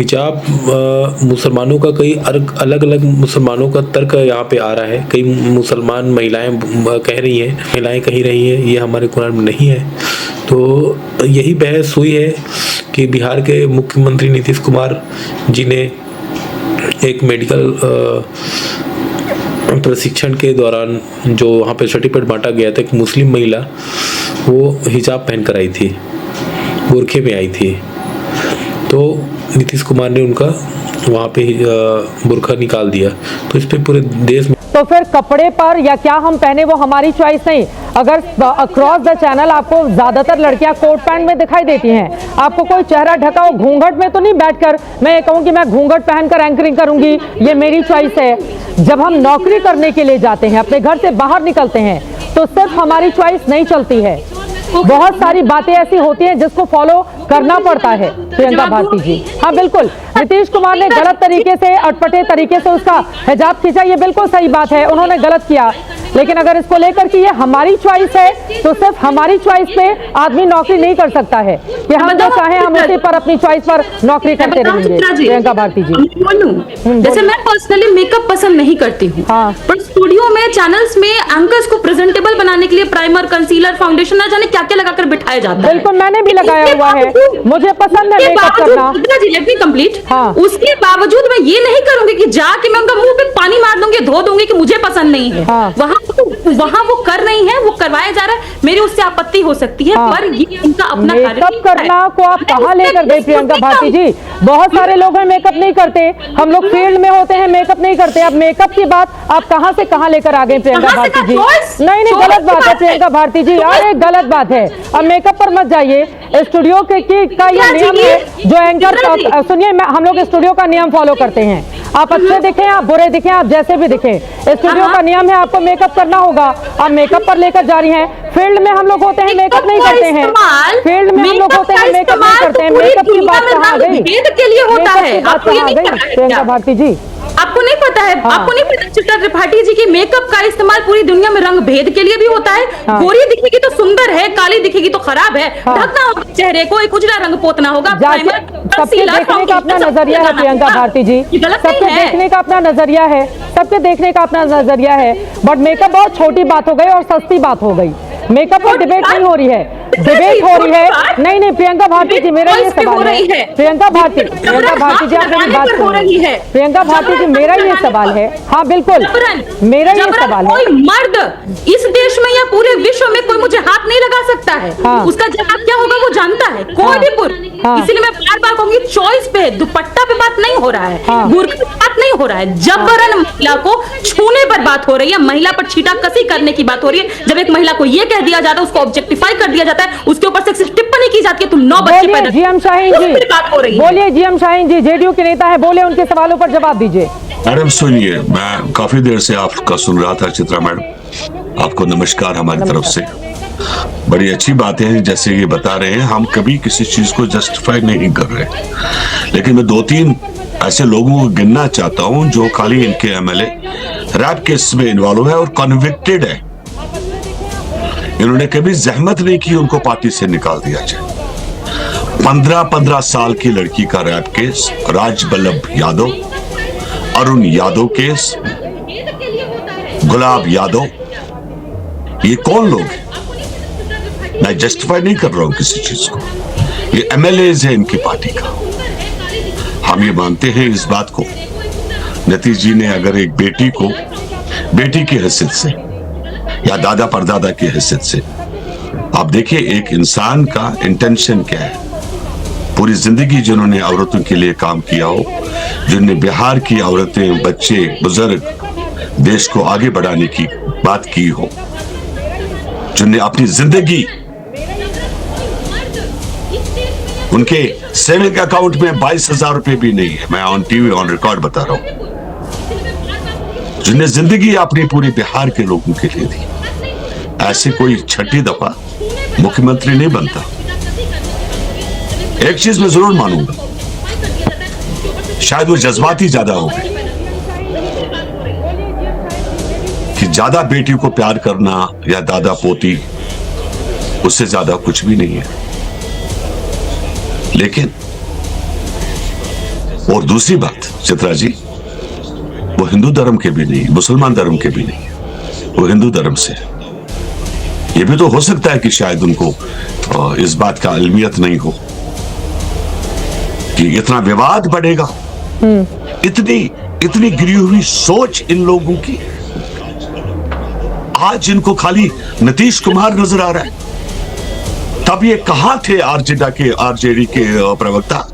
हिजाब मुसलमानों का कई अलग अलग मुसलमानों का तर्क यहाँ पे आ रहा है। कई मुसलमान महिलाएं कह रही हैं, महिलाएं कह रही हैं ये हमारे कुरान में नहीं है। तो यही बहस हुई है कि बिहार के मुख्यमंत्री नीतीश कुमार जी ने एक मेडिकल प्रशिक्षण के दौरान जो वहाँ पे सर्टिफिकेट बांटा गया था, एक मुस्लिम महिला वो हिजाब पहन कर आई थी, बुरखे में आई थी, तो नीतीश कुमार ने उनका वहाँ पे बुरखा निकाल दिया। तो इस पे पूरे देश में तो फिर कपड़े पर या क्या हम पहने वो हमारी चॉइस नहीं। अगर अक्रॉस द चैनल आपको ज्यादातर लड़कियां कोट पैंट में दिखाई देती हैं, आपको कोई चेहरा ढका हो, घूंघट में तो नहीं बैठकर मैं ये कहूँ कि मैं घूंघट पहनकर एंकरिंग करूंगी, ये मेरी चॉइस है। जब हम नौकरी करने के लिए जाते हैं, अपने घर से बाहर निकलते हैं, तो सिर्फ हमारी चॉइस नहीं चलती है, बहुत सारी बातें ऐसी होती हैं जिसको फॉलो करना पड़ता है। प्रियंका भारती जी, हाँ बिल्कुल, नीतीश कुमार ने गलत तरीके से, अटपटे तरीके से उसका हिजाब खींचा, ये बिल्कुल सही बात है, उन्होंने गलत किया। लेकिन अगर इसको लेकर कि ये हमारी चॉइस है, तो सिर्फ हमारी चॉइस पे आदमी नौकरी नहीं कर सकता है कि हम जो चाहें हम उसी पर अपनी चॉइस पर नौकरी करते रहेंगे। प्रियंका भारती जी, जैसे मैं पर्सनली मेकअप पसंद नहीं करती हूँ, पर स्टूडियो में, चैनल्स में एंकर्स को प्रेजेंटेबल बनाने के लिए प्राइमर, कंसीलर, फाउंडेशन ना जाने क्या क्या लगाकर बिठाया जाता है। बिल्कुल, मैंने भी लगाया हुआ है, मुझे पसंद है मेकअप करना। Let me complete. हाँ। उसके बावजूद मैं ये नहीं करूंगी कि जाके मैं उनका मुंह पे पानी मार दूंगी, धो दूंगी कि मुझे पसंद नहीं है। हाँ। वहाँ वो कर रही है, वो करवाया जा रहा है, मेरी उससे आपत्ति हो सकती है। हाँ। पर ये उनका अपना मेकअप करना को आप कहाँ लेकर गए प्रियंका भारती जी? बहुत सारे लोग हैं मेकअप नहीं करते, हम लोग फील्ड में होते हैं मेकअप नहीं करते। अब मेकअप की बात आप कहाँ से कहाँ लेकर आ गए प्रियंका भारती जी? नहीं, गलत बात है प्रियंका भारती जी, अरे गलत बात है। अब मेकअप पर मत जाइए। स्टूडियो का ये नियम है जो एंकर, सुनिए, हम लोग स्टूडियो का नियम फॉलो करते हैं। आप अच्छे दिखें, आप बुरे दिखें, आप जैसे भी दिखें, स्टूडियो का नियम है, आपको मेकअप करना होगा। आप मेकअप पर लेकर जा रही हैं। फील्ड में हम लोग होते हैं मेकअप नहीं करते हैं, फील्ड में हम लोग होते हैं मेकअप नहीं करते हैं। मेकअप की बात कहाँ गई? के लिए होता है, प्रियंका भारती जी, आपको नहीं पता है? हाँ। आपको नहीं पता चित्रा त्रिपाठी जी की मेकअप का इस्तेमाल पूरी दुनिया में रंग भेद के लिए भी होता है। हाँ। गोरी दिखेगी तो सुंदर है, काली दिखेगी तो खराब है। हाँ। ढकना होगा चेहरे को, एक उजला रंग पोतना होगा। सबके देखने का अपना नजरिया है प्रियंका भारती जी, सबके देखने का अपना नजरिया है, सबके देखने का अपना नजरिया है। बट मेकअप बहुत छोटी बात हो गई और सस्ती बात हो गई। मेकअप पर डिबेट नहीं हो रही है, डिबेट हो रही है। नहीं प्रियंका भारती जी, मेरा ये सवाल है। प्रियंका भारती जी, आप मेरी बात सुनिए। प्रियंका भारती जी, मेरा ये सवाल है। हाँ बिल्कुल, मेरा ये सवाल है। कोई मर्द इस देश में या पूरे विश्व में कोई मुझे हाथ नहीं लगा सकता है। हाँ। उसका जवाब क्या होगा वो जानता है, कोई भी पुरुष। इसलिए मैं बार बार कहूंगी, चॉइस पे, दुपट्टा पे बात नहीं हो रहा है, बुर्का पे बात नहीं हो रहा है, जबरन महिला को छूने पर बात हो रही है, महिला पर छीटाकसी करने की बात हो रही है। जब एक महिला को ये कह दिया जाता है, उसको ऑब्जेक्टिफाई कर दिया जाता है, उसके ऊपर से टिप्पणी की जाती है, तुम 9 बच्चे पैदा। जीएम शाहीन जी, बोलिए। जीएम शाहीन जी जेडीयू के नेता है, बोले, उनके सवालों पर जवाब दीजिए। मैडम सुनिए, मैं काफी देर से आपका सुन रहा था चित्रा मैडम, आपको नमस्कार हमारी तरफ से। बड़ी अच्छी बातें हैं, जैसे ये बता रहे हैं, हम कभी किसी चीज को जस्टिफाई नहीं कर रहे, लेकिन मैं 2-3 ऐसे लोगों को गिनना चाहता हूं जो खाली इनके एमएलए रैप केस में इन्वॉल्व है और कन्विक्टेड है। इन्होंने कभी जहमत नहीं की उनको पार्टी से निकाल दिया जाए। 15 साल की लड़की का रैप केस, राज बल्लभ यादव, अरुण यादव केस, गुलाब यादव, ये कौन लोग हैं? मैं जस्टिफाई नहीं कर रहा हूं किसी चीज को, ये एमएलएज है इनकी पार्टी का। हम ये मानते हैं इस बात को, नीतीश जी ने अगर एक बेटी को बेटी की हैसियत से या दादा परदादा की हैसियत से, आप देखिए एक इंसान का इंटेंशन क्या है। पूरी जिंदगी जिन्होंने औरतों के लिए काम किया हो, जिन्होंने बिहार की औरतें, बच्चे, बुजुर्ग, देश को आगे बढ़ाने की बात की हो, जिन्होंने अपनी जिंदगी, उनके सेविंग अकाउंट में 22,000 रुपए भी नहीं है, मैं ऑन टीवी ऑन रिकॉर्ड बता रहा हूं, जिन्हें जिंदगी अपनी पूरे बिहार के लोगों के लिए दी, ऐसे कोई छठी दफा मुख्यमंत्री नहीं बनता। एक चीज मैं जरूर मानूंगा, शायद वो जज्बाती ज्यादा हो गए कि ज्यादा बेटी को प्यार करना या दादा पोती, उससे ज्यादा कुछ भी नहीं है। लेकिन और दूसरी बात चित्रा जी, वो हिंदू धर्म के भी नहीं, मुसलमान धर्म के भी नहीं, वो हिंदू धर्म से। ये भी तो हो सकता है कि शायद उनको इस बात का इल्मियत नहीं हो कि इतना विवाद बढ़ेगा, इतनी गिरी हुई सोच इन लोगों की। आज इनको खाली नीतीश कुमार नजर आ रहा है, तब ये कहां थे आरजेडी के प्रवक्ता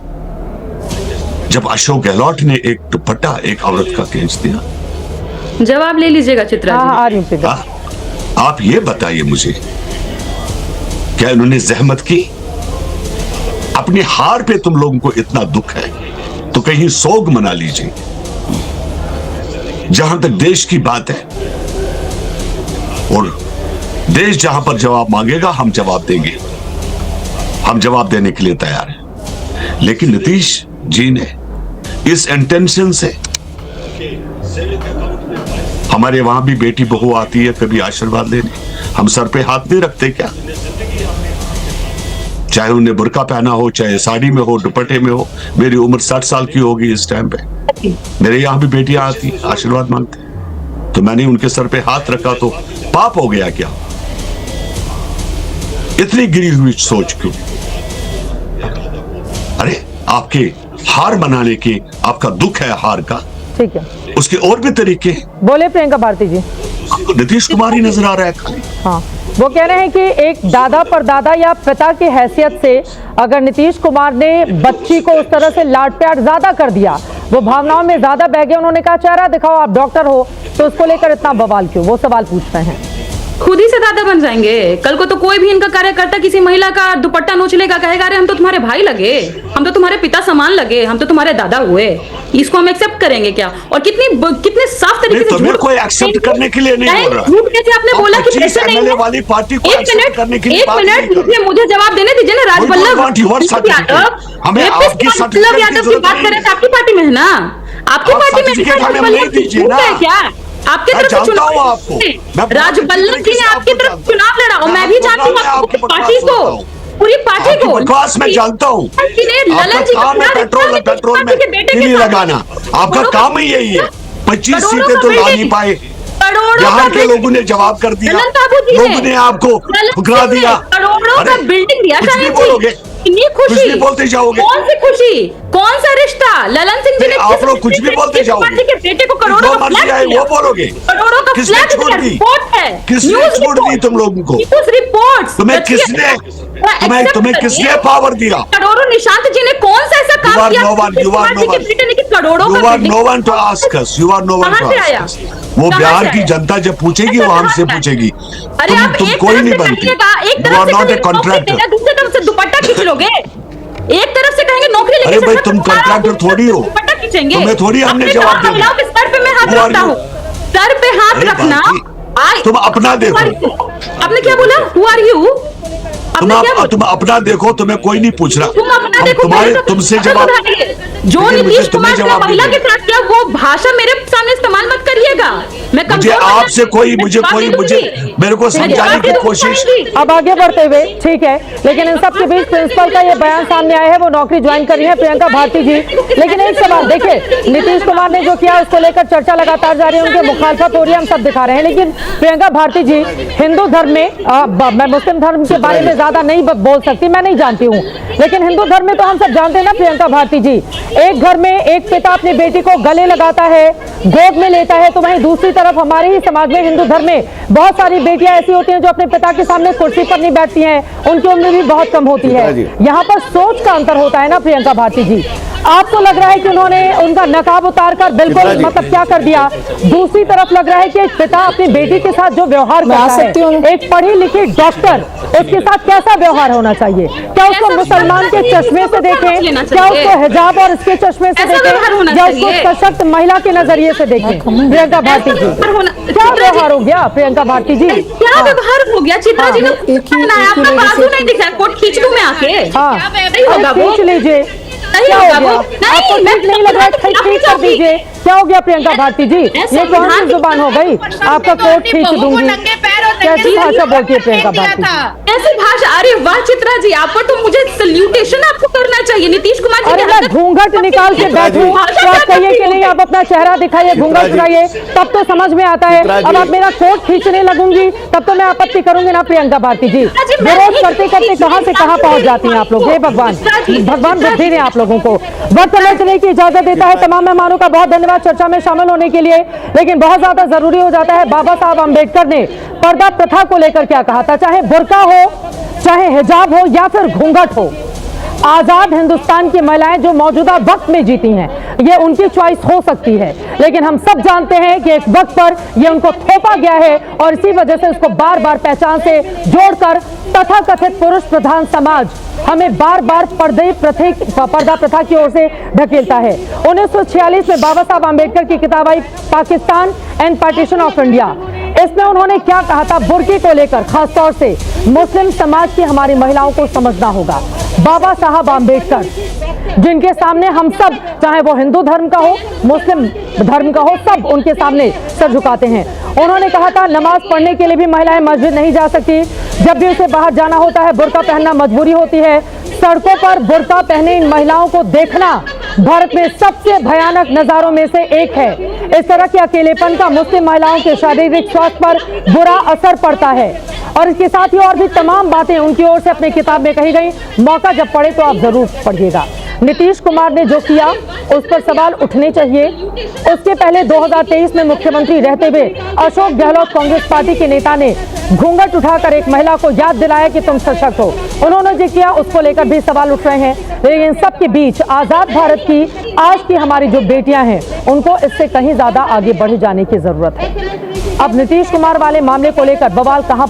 जब अशोक गहलोत ने एक दुपट्टा एक औरत का खींच दिया। जवाब ले लीजिएगा चित्रा जी। आप ये बताइए मुझे, क्या इन्होंने जहमत की? अपनी हार पे तुम लोगों को इतना दुख है तो कहीं सोग मना लीजिए। जहां तक देश की बात है, और देश जहां पर जवाब मांगेगा हम जवाब देंगे, हम जवाब देने के लिए तैयार हैं। लेकिन नीतीश जी ने इस इंटेंशन से, हमारे वहां भी बेटी बहू आती है कभी आशीर्वाद लेने, हम सर पे हाथ नहीं रखते क्या? चाहे उन्हें बुर्का पहना हो, चाहे साड़ी में हो, दुपट्टे में हो। मेरी उम्र 60 साल की होगी इस टाइम पे, मेरे यहां भी बेटियां आती आशीर्वाद मांगते, तो मैंने उनके सर पे हाथ रखा तो पाप हो गया क्या? इतनी गिरी हुई सोच क्यों? अरे आपके हार मनाने के, आपका दुख है हार का, ठीक है, उसके और भी तरीके हैं। बोले प्रियंका भारती जी। आपको नीतीश कुमार ही नजर आ रहा है खाली। हाँ, वो कह रहे हैं कि एक दादा परदादा या पिता की हैसियत से अगर नीतीश कुमार ने बच्ची को उस तरह से लाड प्यार ज्यादा कर दिया, वो भावनाओं में ज्यादा बह गए। उन्होंने कहा चेहरा दिखाओ, आप डॉक्टर हो, तो उसको लेकर इतना बवाल क्यों? वो सवाल पूछ रहे हैं। खुद ही से दादा बन जाएंगे। कल को तो कोई भी इनका कार्यकर्ता किसी महिला का दुपट्टा नोच लेगा, कहेगा अरे हम तो तुम्हारे भाई लगे, हम तो तुम्हारे पिता समान लगे, हम तो तुम्हारे दादा हुए। इसको हम एक्सेप्ट करेंगे क्या? और कितने साफ तरीके से झूठ कोई एक्सेप्ट करने के लिए नहीं बोल रहा। झूठ कैसे आपने बोला कि प्रेशर नहीं है वाली पार्टी को एक्सेप्ट करने के लिए? एक मिनट मुझे जवाब देने दीजिए ना। राजवल्लभ हमें आपकी सर्टिफिकेट की बात करें तो आपकी पार्टी में है ना, आपकी पार्टी में क्या? आपकी तरफ से चुनाव, राजवल्लभ जी ने आपकी तरफ चुनाव लड़ा, और मैं भी जानती हूँ आपकी पार्टी को, पूरी पार्टी को। विकास मैं जानता हूँ, आपका काम है पेट्रोल में तीली लगाना, आपका काम ही यही है। 25 सीटें तो ला नहीं पाए, यहाँ के लोगों ने जवाब कर दिया, लोगों ने आपको ठुकरा दिया। करोड़ों का बिल्डिंग दिया, कुछ भी बोलोगे, इतनी खुशी बोलते जाओगे। कौन सी खुशी, कौन सा रिश्ता? ललन सिंह जी ने आप लोग कुछ भी बोलते जाओगे, के बेटे को करोड़ों का फ्लैट दिया, वो बोलोगे। करोड़ों का किसने फ्लैट छोड़ दी? किसने छोड़ दी तुम लोगों को? न्यूज़ रिपोर्ट्स तुम्हें किसने पावर दिया? करोड़ों। निशांत जी ने कौन सा ऐसा काम किया? वो बिहार की जनता जब पूछेगी वो हमसे पूछेगी। अरे आप तुम एक कोई नहीं तरफ से बनती, एक तरफ से कॉन्ट्रैक्टर, दूसरी तरफ से दुपट्टा खींच लोगे। एक तरफ से कहेंगे नौकरी लेके, अरे भाई तुम कॉन्ट्रैक्टर थोड़ी हो, दुपट्टा खींचेंगे। तुम्हें थोड़ी हमने जवाब दिया। महिलाओं के सर पे मैं हाथ रखता हूँ, सर पे हाथ रखना। तुम अपना देखो। आपने क्या बोला? Who are you? तुम अपना देखो, तुम्हें कोई नहीं पूछ रहा। तुम अपना देखो, तुमसे जवाब जो नीतीश कुमार ने महिला के साथ किया वो भाषा मेरे सामने इस्तेमाल मत करिएगा। मैं मुझे आपसे मेरे को समझाने की कोशिश। अब आगे बढ़ते हुए, ठीक है, लेकिन इन सब के बीच प्रिंसिपल का ये बयान सामने आया है, वो नौकरी ज्वाइन कर रही है प्रियंका भारती जी। लेकिन एक सवाल देखिए, नीतीश कुमार ने जो किया उसको लेकर चर्चा लगातार जारी है, उनकी मुखालफत हो रही है, हम सब दिखा रहे हैं। लेकिन प्रियंका भारती जी हिंदू धर्म में, मैं मुस्लिम धर्म के बारे में ज्यादा नहीं बोल सकती, मैं नहीं जानती हूँ, लेकिन हिंदू धर्म में तो हम सब जानते हैं ना प्रियंका भारती जी, एक घर में एक पिता अपनी बेटी को गले लगाता है, गोद में लेता है, तो वहीं दूसरी तरफ हमारे ही समाज में हिंदू धर्म में बहुत सारी बेटियां ऐसी होती हैं जो अपने पिता के सामने कुर्सी पर नहीं बैठती हैं, उनकी उम्र भी बहुत कम होती है। यहाँ पर सोच का अंतर होता है ना प्रियंका भारती जी। आपको लग रहा है कि उन्होंने उनका नकाब उतार कर बिल्कुल मतलब क्या कर दिया, दूसरी तरफ लग रहा है कि एक पिता अपनी बेटी के साथ जो व्यवहार करता है, एक पढ़ी लिखी डॉक्टर, उसके साथ कैसा व्यवहार होना चाहिए? क्या उसको मुसलमान के चश्मे से देखें, क्या उसको हिजाब और इसके चश्मे से देखें, या उसको सशक्त महिला के नजरिए से देखें? प्रियंका भारती जी, क्या व्यवहार हो गया प्रियंका भारती जी? क्या व्यवहार हो गया? चित्रा जी ने आपका बाजू नहीं दिख रहा, कोट खींच लूं मैं आके? हाँ, खींच लीजिए, क्या हो गया? आपको ठीक नहीं लग रहा है, ठीक कर दीजिए। क्या हो गया प्रियंका भारती जी, ये कौन सी जुबान हो गई, आपका कोट खींच दूंगी, कैसी भाषा बोलती है प्रियंका भारती? ऐसी भाषा, अरे वाह चित्रा जी, आप पर तो मुझे सल्यूटेशन आपको करना चाहिए। नीतीश कुमार जी अरे मैं घूंघट निकाल के बैठूं तो आप कहिए कि नहीं, आप अपना चेहरा दिखाइए, घूंघट उठाइए, तब तो समझ में आता है। अब आप मेरा कोट खींचने लगूंगी तब तो मैं आपत्ति करूंगी ना प्रियंका भारती जी। विरोध करते करते कहां से कहां पहुंच जाती हैं आप लोग, हे भगवान, भगवान बुद्धि दें आप लोगों को। वक्त समझने की इजाजत देता है तमाम मेहमानों का बहुत धन्यवाद चर्चा में शामिल होने के लिए, लेकिन बहुत ज्यादा जरूरी हो जाता है, बाबा साहब अम्बेडकर ने पर्दा प्रथा को लेकर क्या कहा था, चाहे बुर्का हो, चाहे हिजाब हो या फिर घूंघट हो। आजाद हिंदुस्तान की महिलाएं जो मौजूदा वक्त में जीती हैं, ये उनकी चॉइस हो सकती है, लेकिन हम सब जानते हैं कि एक वक्त पर ये उनको थोपा गया है और इसी वजह से उसको बार बार पहचान से जोड़कर तथाकथित पुरुष प्रधान समाज हमें बार बार पर्दा प्रथा की ओर से ढकेलता है। 1946 में बाबा साहब अम्बेडकर की किताब आई Pakistan and partition of India. इसमें उन्होंने क्या कहा था बुर्के को लेकर, खासतौर से मुस्लिम समाज की हमारी महिलाओं को समझना होगा। बाबा साहब अम्बेडकर जिनके सामने हम सब, चाहे वो हिंदू धर्म का हो, मुस्लिम धर्म का हो, सब उनके सामने सर झुकाते हैं। उन्होंने कहा था नमाज पढ़ने के लिए भी महिलाएं मस्जिद नहीं जा सकती, जब भी उसे बाहर जाना होता है बुर्का पहनना मजबूरी होती है। सड़कों पर बुर्का पहने इन महिलाओं को देखना भारत में सबसे भयानक नजारों में से एक है। इस तरह के अकेलेपन का मुस्लिम महिलाओं के शारीरिक स्वास्थ्य पर बुरा असर पड़ता है और इसके साथ ही और भी तमाम बातें उनकी ओर से अपनी किताब में कही गई। मौका जब पड़े तो आप जरूर पढ़िएगा। नीतीश कुमार ने जो किया उस पर सवाल उठने चाहिए। उसके पहले 2023 में मुख्यमंत्री रहते हुए अशोक गहलोत कांग्रेस पार्टी के नेता ने घूंघट उठाकर एक महिला को याद दिलाया कि तुम सशक्त हो। उन्होंने जो किया उसको लेकर भी सवाल उठ रहे हैं, लेकिन सबके बीच आजाद भारत की आज की हमारी जो बेटियां हैं उनको इससे कहीं ज्यादा आगे बढ़े जाने की जरूरत है। अब नीतीश कुमार वाले मामले को लेकर बवाल कहां